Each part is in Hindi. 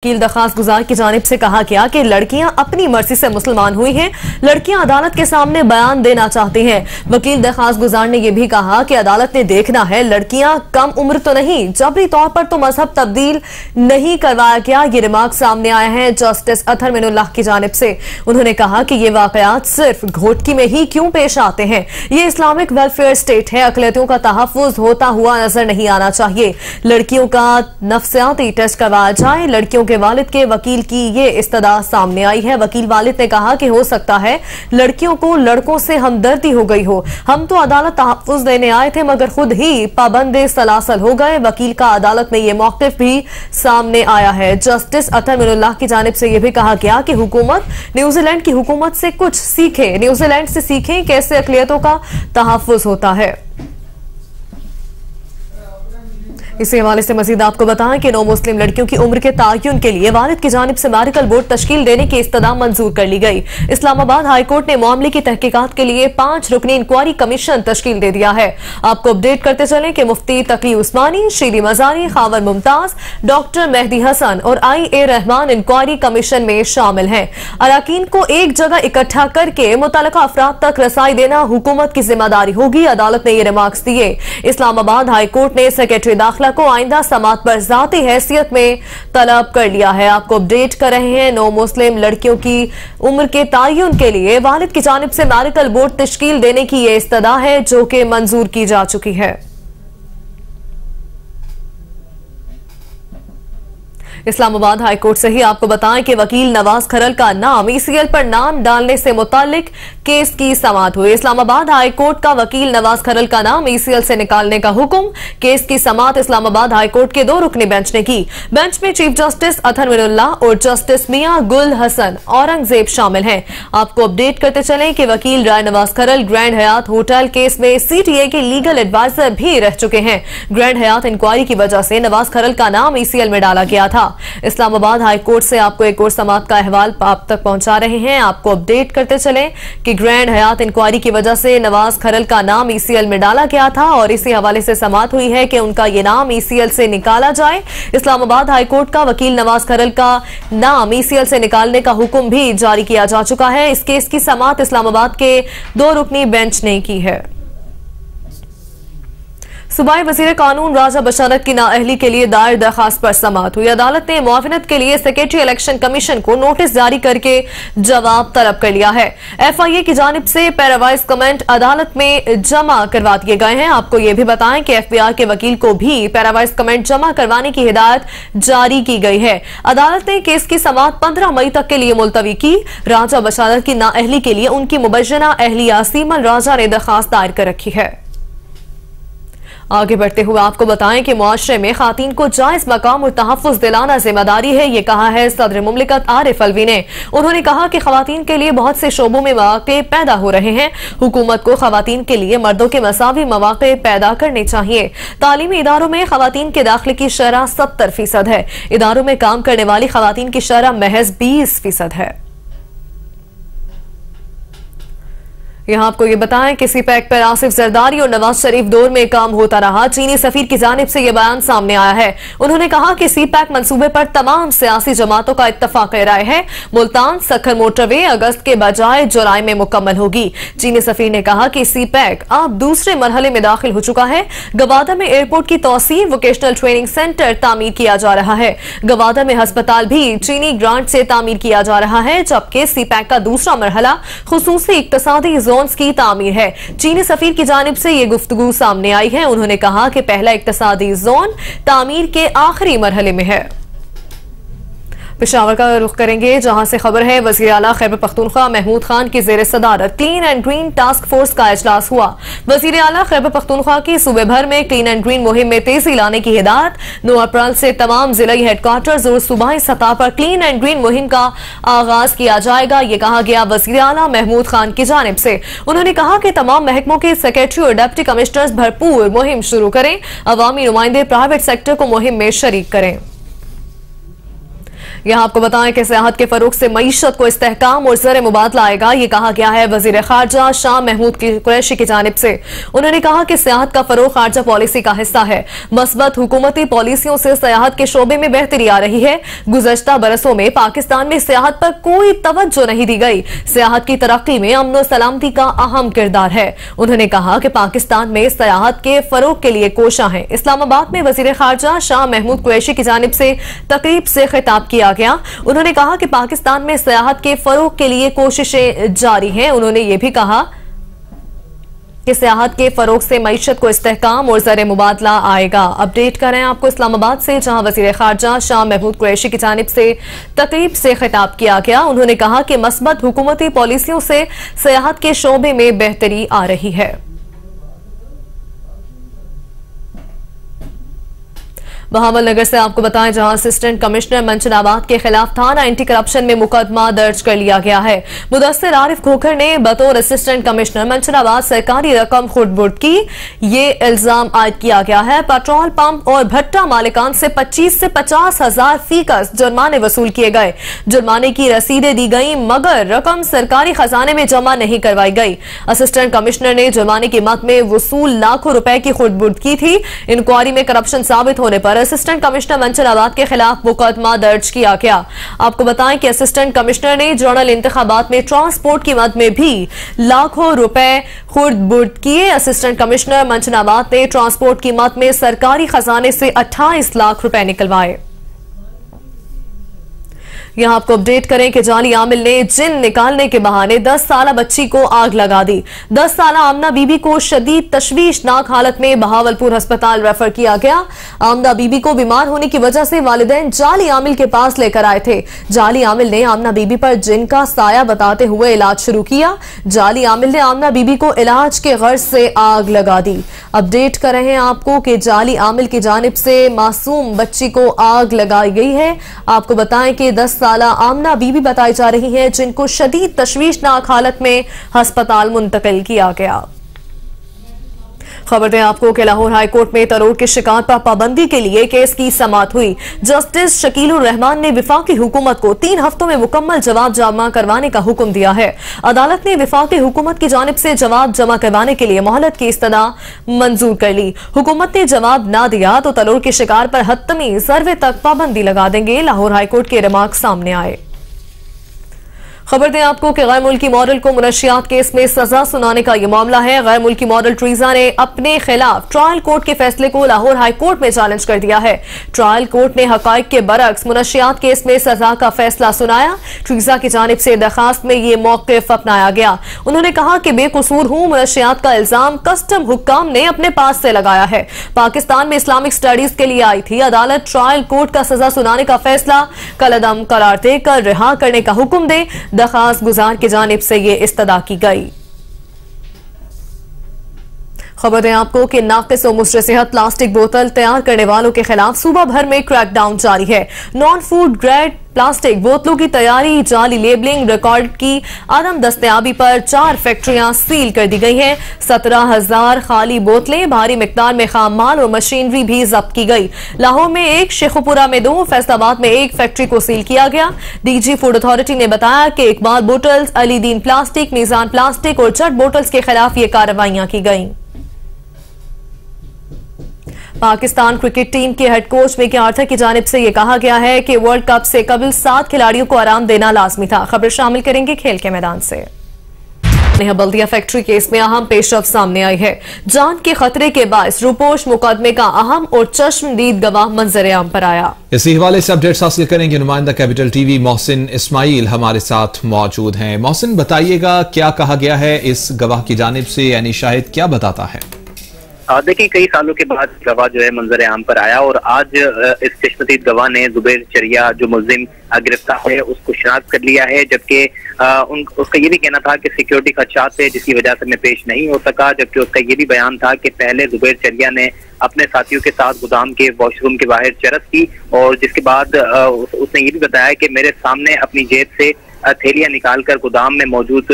वकील दरखास्त गुजार की जानिब से कहा गया कि लड़कियां अपनी मर्जी से मुसलमान हुई हैं। लड़कियां अदालत के सामने बयान देना चाहती हैं। वकील दरखास्त गुजार ने यह भी कहा कि अदालत ने देखना है लड़कियां कम उम्र तो नहीं, जबरी तौर पर तो मजहब तब्दील नहीं करवाया गया। ये रिमार्क सामने आए हैं जस्टिस अतहर मिनुल्लाह की जानिब से। उन्होंने कहा कि ये वाकयात सिर्फ घोटकी में ही क्यों पेश आते हैं। ये इस्लामिक वेलफेयर स्टेट है, अकलियतों का तहफ्फुज होता हुआ नजर नहीं आना चाहिए। लड़कियों का नफ्सियाती टेस्ट करवाया जाए। लड़कियों के वालिद के वकील की ये इस्तदा सामने आई है। वकील वालिद ने कहा कि हो सकता है लड़कियों को लड़कों से हमदर्दी हो गई हो। हम तो अदालत तहफ्फुज देने आए थे मगर खुद ही पाबंदे सलासल हो गए। वकील का अदालत में ये मौक़िफ़ भी सामने आया है। जस्टिस अतहर मिनुल्लाह की जानिब से यह भी कहा गया कि हुकूमत न्यूजीलैंड की हुकूमत से कुछ सीखे, न्यूजीलैंड से सीखें कैसे अक़लियतों का तहफ्फुज होता है। इसी हवाले से मजीद आपको बताएं कि नौ मुस्लिम लड़कियों की उम्र के तयन के लिए वालिद की जानिब से मैरिकल बोर्ड तश्कील देने की इस्तदा मंजूर कर ली गई। इस्लामाबाद हाई कोर्ट ने मामले की तहकीकात के लिए 5 रुकनी इंक्वायरी कमीशन तश्कील दे दिया है। आपको अपडेट करते चलें कि मुफ्ती तकी उस्मानी, शीरी मजारी, खावर मुमताज, डॉक्टर मेहदी हसन और IA रहमान इंक्वायरी कमीशन में शामिल हैं। अरकान को एक जगह इकट्ठा करके मुतल्लिका अफराद तक रसाई देना हुकूमत की जिम्मेदारी होगी। अदालत ने ये रिमार्क्स दिए। इस्लामाबाद हाई कोर्ट ने सेक्रेटरी दाखिला को आइंदा समात पर जाती हैसियत में तलब कर लिया है। आपको अपडेट कर रहे हैं। 9 मुस्लिम लड़कियों की उम्र के तयन के लिए वालिद की जानिब से मैरिकल बोर्ड तश्कील देने की यह इस्तदा है जो कि मंजूर की जा चुकी है। इस्लामाबाद हाई कोर्ट से ही आपको बताएं कि वकील नवाज खरल का नाम ECL पर नाम डालने से मुतालिक केस की समाअत हुई। इस्लामाबाद हाई कोर्ट का वकील नवाज खरल का नाम ECL से निकालने का हुक्म। केस की समाअत इस्लामाबाद हाई कोर्ट के 2 रुकनी बेंच ने की। बेंच में चीफ जस्टिस अतहर मिनुल्लाह और जस्टिस मियां गुल हसन औरंगजेब शामिल हैं। आपको अपडेट करते चलें कि वकील राय नवाज खरल ग्रैंड हयात होटल केस में CTA के लीगल एडवाइजर भी रह चुके हैं। ग्रैंड हयात इंक्वायरी की वजह से नवाज खरल का नाम ECL में डाला गया था। इस्लामाबाद हाई कोर्ट से आपको एक और समाअत का अहवाल आप तक पहुंचा रहे हैं। आपको अपडेट करते चलें कि ग्रैंड हयात इंक्वायरी की वजह से नवाज खरल का नाम ECL में डाला गया था और इसी हवाले से समाअत हुई है कि उनका ये नाम ECL से निकाला जाए। इस्लामाबाद हाई कोर्ट का वकील नवाज खरल का नाम ECL से निकालने का हुक्म भी जारी किया जा चुका है। इस केस की समाअत इस्लामाबाद के 2 रुकनी बेंच ने की है। सूबाई वज़ीर कानून राजा बशारत की नाअहली के लिए दायर दरखास्त पर समाअत हुई। अदालत ने मुआविनत के लिए सेक्रेटरी इलेक्शन कमीशन को नोटिस जारी करके जवाब तलब कर लिया है। FIA की जानिब से पैरावाइज कमेंट अदालत में जमा करवा दिए गए हैं। आपको यह भी बताएं कि FBR के वकील को भी पैरावाइज कमेंट जमा करवाने की हिदायत जारी की गई है। अदालत ने केस की समाअत 15 मई तक के लिए मुलतवी की। राजा बशारत की नाअहली के लिए उनकी मुबज्जना अहलिया सीमन राजा ने दरखास्त दायर कर रखी है। आगे बढ़ते हुए आपको बताएं कि मुआशरे में खातीन को जायज मकाम और तहफ्फुज दिलाना जिम्मेदारी है। ये कहा है सदर मुमलिकत आरिफ अलवी ने। उन्होंने कहा कि खवातीन के लिए बहुत से शोबों में मौके पैदा हो रहे हैं। हुकूमत को खवातीन के लिए मर्दों के मसावी मौके पैदा करने चाहिए। तालीमी इदारों में खवातीन के दाखिले की शरह 70% है। इदारों में काम करने वाली खवातीन की शरह महज 20% है। यहां आपको ये बताएं कि CPAC पर आसिफ जरदारी और नवाज शरीफ दौर में काम होता रहा। चीनी सफीर की जानिब से यह बयान सामने आया है। उन्होंने कहा कि CPAC मंसूबे पर तमाम सियासी जमातों का इत्तफाक राय है। मुल्तान सखर मोटरवे अगस्त के बजाय जुलाई में मुकम्मल होगी। चीनी सफीर ने कहा कि CPAC अब दूसरे मरहले में दाखिल हो चुका है। गवादा में एयरपोर्ट की तौसीर, वोकेशनल ट्रेनिंग सेंटर तामीर किया जा रहा है। गवादा में अस्पताल भी चीनी ग्रांट से तामीर किया जा रहा है, जबकि CPAC का दूसरा मरहला खुसूसी इक्तसादी की तामीर है। चीनी सफीर की जानिब से यह गुफ्तगू सामने आई है। उन्होंने कहा कि पहला इक्तसादी जोन तामीर के आखिरी मरहले में है। पेशावर का रुख करेंगे जहां से खबर है वज़ीर आला खैबर पख्तूनख्वा महमूद खान की ज़ेर सदारत clean and green task force का इजलास हुआ। वज़ीर आला खैबर पख्तूनख्वा की सूबे भर में क्लीन एंड ग्रीन मुहिम में तेजी लाने की हिदायत। 9 अप्रैल से तमाम जिलाई हेडक्वार्टर्स और सूबाई सतह पर क्लीन एंड ग्रीन मुहिम का आगाज किया जाएगा। ये कहा गया वज़ीर आला महमूद खान की जानिब से। उन्होंने कहा कि तमाम महकमों के सेक्रेटरी और डिप्टी कमिश्नर्स भरपूर मुहिम शुरू करें। अवामी नुमाइंदे प्राइवेट सेक्टर को मुहिम में शरीक करें। यहाँ आपको बताएं कि सियाहत के फरोग से मईशत को इस्तेहकाम और ज़र मुबादला आएगा, ये कहा गया है वजीर खारजा शाह महमूद कुरैशी की जानिब से। उन्होंने कहा कि सियाहत का फरोग खारजा पॉलिसी का हिस्सा है। मस्बत हुकूमती पॉलिसियों से सियाहत के शोबे में बेहतरी आ रही है। गुज़श्ता बरसों में पाकिस्तान में सियाहत पर कोई तवज्जो नहीं दी गई। सियाहत की तरक्की में अमन और सलामती का अहम किरदार है। उन्होंने कहा कि पाकिस्तान में सियाहत के फरोग के लिए कोशिश है। इस्लामाबाद में वजीर खारजा शाह महमूद कुरैशी की जानिब से तकरीब से खिताब किया गया। उन्होंने कहा कि पाकिस्तान में सियाहत के फरोग के लिए कोशिशें जारी हैं। उन्होंने ये भी कहा कि सियाहत के फरोग से मईशत को इस्तेहकाम और ज़र मुबादला आएगा। अपडेट कर रहे हैं आपको इस्लामाबाद से, जहां वजीर खारजा शाह महमूद कुरैशी की जानिब से तकरीब से खिताब किया गया। उन्होंने कहा कि मस्बत हुकूमती पॉलिसियों से सियाहत के शोबे में बेहतरी आ रही है। बहावल नगर से आपको बताएं, जहां असिस्टेंट कमिश्नर मंचनाबाद के खिलाफ थाना एंटी करप्शन में मुकदमा दर्ज कर लिया गया है। मुदस्सिर आरिफ खोखर ने बतौर असिस्टेंट कमिश्नर मंचनाबाद सरकारी रकम खुर्द-बुर्द की, ये इल्जाम आयद किया गया है। पेट्रोल पंप और भट्टा मालिकान से 25 से 50 हजार फीकस जुर्माने वसूल किए गए। जुर्माने की रसीदें दी गई मगर रकम सरकारी खजाने में जमा नहीं करवाई गई। असिस्टेंट कमिश्नर ने जुर्माने की मद में वसूल लाखों रुपए की खुर्द-बुर्द की थी। इंक्वायरी में करप्शन साबित होने पर असिस्टेंट कमिश्नर मंचनाबाद के खिलाफ मुकदमा दर्ज किया गया। आपको बताएं कि असिस्टेंट कमिश्नर ने जनरल इंतखाबात में ट्रांसपोर्ट की मद में भी लाखों रुपए खुर्द-बुर्द किए। असिस्टेंट कमिश्नर मंचनाबाद ने ट्रांसपोर्ट की मद में सरकारी खजाने से 28 लाख रुपए निकलवाए। यहां आपको अपडेट करें कि जाली आमिल ने जिन निकालने के बहाने 10 साला बच्ची को आग लगा दी। 10 साला आमना बीबी को शदीद तशवीशनाक हालत में बहावलपुर अस्पताल रेफर किया गया। आमना बीबी को बीमार होने की वजह से वालिदैन जाली आमिल के पास लेकर आए थे। जाली आमिल ने आमना बीबी पर जिन का साया बताते हुए इलाज शुरू किया। जाली आमिल ने आमना बीबी को इलाज के गर्ज से आग लगा दी। अपडेट कर रहे हैं आपको कि जाली आमिल की जानिब से मासूम बच्ची को आग लगाई गई है। आपको बताएं कि 10 साला आमना बीबी बताई जा रही है, जिनको शदीद तशवीशनाक हालत में अस्पताल मुंतकिल किया गया। खबर दें आपको कि लाहौर हाई कोर्ट में तरोड़ की शिकायत पर पाबंदी के लिए केस की समाअत हुई। जस्टिस शकीलुर रहमान ने विफाकी हुकूमत को 3 हफ्तों में मुकम्मल जवाब जमा करवाने का हुक्म दिया है। अदालत ने विफाकी हुकूमत की जानिब से जवाब जमा करवाने के लिए मोहलत की इस्तदा मंजूर कर ली। हुकूमत ने जवाब न दिया तो तरोड़ की शिकार पर हत्तमी सर्वे तक पाबंदी लगा देंगे। लाहौर हाईकोर्ट के रिमार्क सामने आए। खबर दें आपको कि गैर मुल्की मॉडल को मुनशियात केस में सजा सुनाने का यह मामला है। गैर मुल्की मॉडल ट्रीजा ने अपने खिलाफ ट्रायल कोर्ट के फैसले को लाहौर हाई कोर्ट में चैलेंज कर दिया है। ट्रायल कोर्ट ने हकाइक के बरक्स मुनशियात केस में सजा का फैसला सुनाया। ट्रीजा की जानिब से दरखास्त में यह मौकिफ अपनाया गया। उन्होंने कहा कि बेकसूर हूं, मुनशियात का इल्जाम कस्टम हुक्काम ने अपने पास से लगाया है। पाकिस्तान में इस्लामिक स्टडीज के लिए आई थी। अदालत ट्रायल कोर्ट का सजा सुनाने का फैसला कलअदम करार देकर रिहा करने का हुक्म दे। दरखास्त गुजार की जानिब से ये इस्तदा की गई। खबर है आपको कि नाकिस और मुस्र सेहत प्लास्टिक बोतल तैयार करने वालों के खिलाफ सूबा भर में क्रैकडाउन जारी है। नॉन फूड ग्रेड प्लास्टिक बोतलों की तैयारी, जाली लेबलिंग, रिकॉर्ड की आदम दस्तयाबी पर 4 फैक्ट्रियां सील कर दी गई हैं। 17,000 खाली बोतलें, भारी मिकदार में खाम माल और मशीनरी भी जब्त की गई। लाहौर में 1, शेखुपुरा में 2, फैसलाबाद में 1 फैक्ट्री को सील किया गया। डीजी फूड अथॉरिटी ने बताया कि इकबाल बोटल्स, अलीदीन प्लास्टिक, मीजान प्लास्टिक और जट बोटल्स के खिलाफ ये कार्रवाइयां की गई। पाकिस्तान क्रिकेट टीम के हेड कोच मिकी आर्थर की जानिब से यह कहा गया है कि वर्ल्ड कप से कबल 7 खिलाड़ियों को आराम देना लाजमी था। खबर शामिल करेंगे खेल के मैदान से। बल्दिया फैक्ट्री केस में अहम पेशरफ सामने आई है। जान के खतरे के बायस रूपोश मुकदमे का अहम और चश्मदीद गवाह मंजर आम पर आया। इसी हवाले से अपडेट्स हासिल करेंगे नुमाइंदा कैपिटल टीवी मोहसिन इस्माइल हमारे साथ मौजूद हैं। मोहसिन, बताइएगा क्या कहा गया है इस गवाह की जानिब से, यानी शाहिद क्या बताता है? देखिए, कई सालों के बाद गवाह जो है मंजर आम पर आया और आज इस चश्मदीद गवाह ने जुबैर चरिया जो मुल्जिम गिरफ्तार है उसको शनाख्त कर लिया है, जबकि उसका ये भी कहना था कि सिक्योरिटी खदशात थे जिसकी वजह से मैं पेश नहीं हो सका। जबकि उसका ये भी बयान था कि पहले जुबैर चरिया ने अपने साथियों के साथ गोदाम के वॉशरूम के बाहर चरस की और जिसके बाद उसने ये भी बताया कि मेरे सामने अपनी जेब से थैलियां निकालकर गोदाम में मौजूद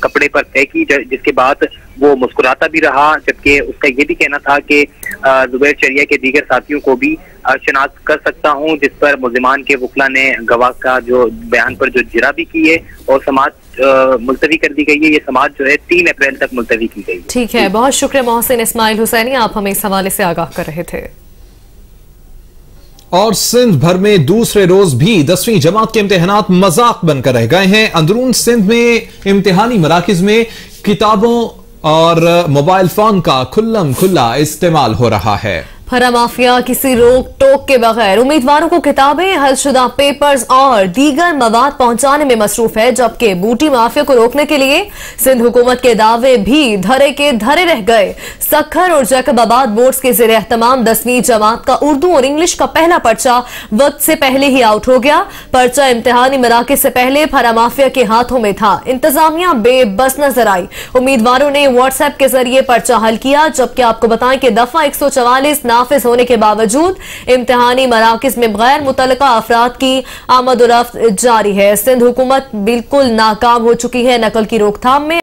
कपड़े पर फेंकी, जिसके बाद वो मुस्कुराता भी रहा, जबकि उसका ये भी कहना था कि जुबैर चरिया के दीगर साथियों को भी शनाख्त कर सकता हूं, जिस पर मुल्जिमान के वकला ने गवाह का जो बयान पर जो जिरा भी की है और समाज मुलतवी कर दी गई है। ये समाज जो है 3 अप्रैल तक मुलतवी की गई। ठीक है, बहुत शुक्रिया मोहसिन इस्माइल हुसैनी, आप हमें इस हवाले से आगाह कर रहे थे। और सिंध भर में दूसरे रोज भी 10वीं जमात के इम्तिहानात मजाक बनकर रह गए हैं। अंदरून सिंध में इम्तिहानी मराकिज में किताबों और मोबाइल फोन का खुल्लम खुल्ला इस्तेमाल हो रहा है। फरा माफिया किसी रोक टोक के बगैर उम्मीदवारों को किताबें, हलशुदा पेपर्स और दीगर मवाद पहुंचाने में मसरूफ है, जबकि बूटी माफिया को रोकने के लिए सिंध हुकूमत के दावे भी धरे के धरे रह गए। सखर और जैकबाबाद बोर्ड्स के ज़ेरे एहतमाम 10वीं जमात का उर्दू और इंग्लिश का पहला पर्चा वक्त से पहले ही आउट हो गया। पर्चा इम्तिहानी मराकिज से पहले फरा माफिया के हाथों में था। इंतजामिया बेबस नजर आई। उम्मीदवारों ने व्हाट्सएप के जरिए पर्चा हल किया, जबकि आपको बताएं कि दफा 144 नाफिज होने के बावजूद इम्तिहानी मराकिज में गैर मुतल्लका अफराद की आमद और रफ्त जारी है। सिंध हुकूमत बिल्कुल नाकाम हो चुकी है नकल की रोकथाम में।